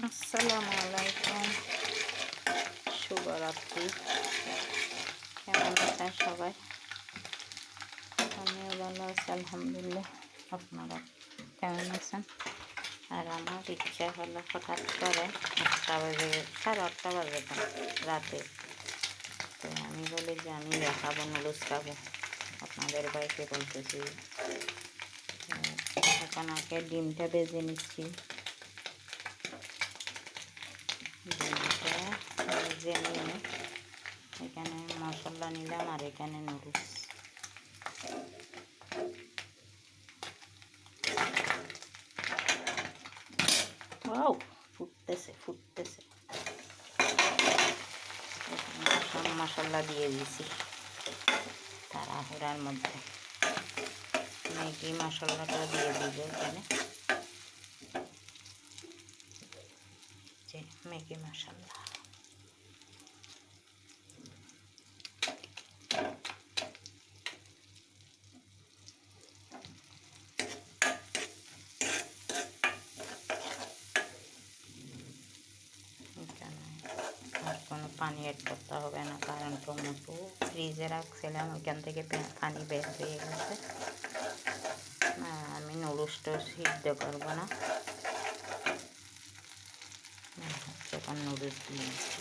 আসসালামু আলাইকুম, শুভরাত্রি। কেমন আছেন সবাই? আমিও ভালো আছি আলহামদুলিল্লাহ। আপনারা কেমন আছেন? আর আমার ইচ্ছা হলো হঠাৎ করে 8টা বাজে, 8:30 বাজে রাতে, তো আমি বলি যে আমি খাবো, নুডলস খাবো। আপনাদের বাইকে বলতেছি এখন আগে ডিমটা ভেজে নিচ্ছি। ডিমটা ভেজে নিয়ে এখানে মশলা নিলাম আর এখানে নুডলস। ওয়াও, ফুটতেছে ফুটতেছে। সব মশলা দিয়ে দিয়েছি তাড়াহুড়ার মধ্যে। ম্যাগি মশলাটা দিয়ে দিব এখানে, যে ম্যাগি মশলা। এখানে আর কোনো পানি অ্যাড করতে হবে না, কারণ টমেটো ফ্রিজে রাখছিলাম, ওইখান থেকে পানি বের হয়ে গেছে। আমি নুডলসটা সিদ্ধ করবো না, যখন নুডলস দিয়েছি।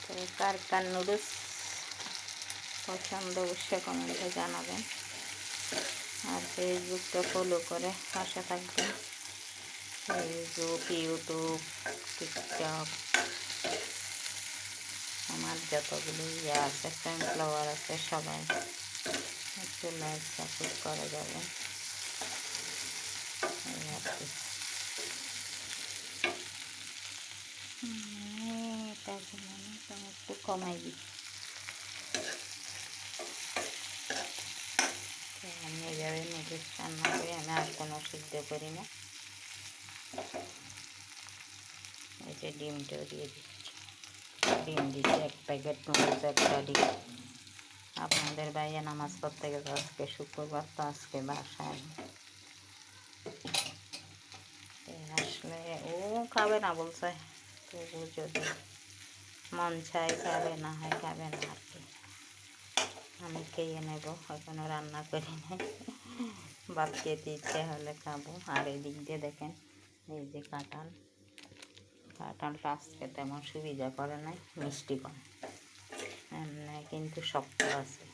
তো কার কার নুডলস পছন্দ অবশ্যই কমেন্টে জানাবেন, আর ফেসবুকটা ফলো করে পাশে থাকবেন। ফেসবুক, ইউটিউব, টিকটক, আমার যতগুলো আছে, ফ্রেন্ড ফ্লোয়ার আছে, সবাই একটু লাইক সাপোর্ট করে যাবেন। একটু কমাই দিই। আমি এইভাবে নুডলস রান্না করি, আমি আর কোনো সিদ্ধ করি না। এই যে ডিমটাও দিয়ে দিচ্ছি, ডিম দিচ্ছি 1 প্যাকেট নুডলস, 1টা ডিম। আপনাদের ভাইয়া নামাজ পড়তে গেছে, আজকে শুক্রবার, তো আজকে বাসায় আসলে ও খাবে না বলছে, তবু যদি মন চাই খাবে, না হয় খাবে না আর কি। আমি খেয়ে নেব, এখনো রান্না করি নাই। ভাত খেতে ইচ্ছে হলে খাবো। আর এদিক দিয়ে দেখেন, এই যে কাঁঠালটা আজকে তেমন সুবিধা করে নাই, মিষ্টি কম, কিন্তু শক্ত আছে।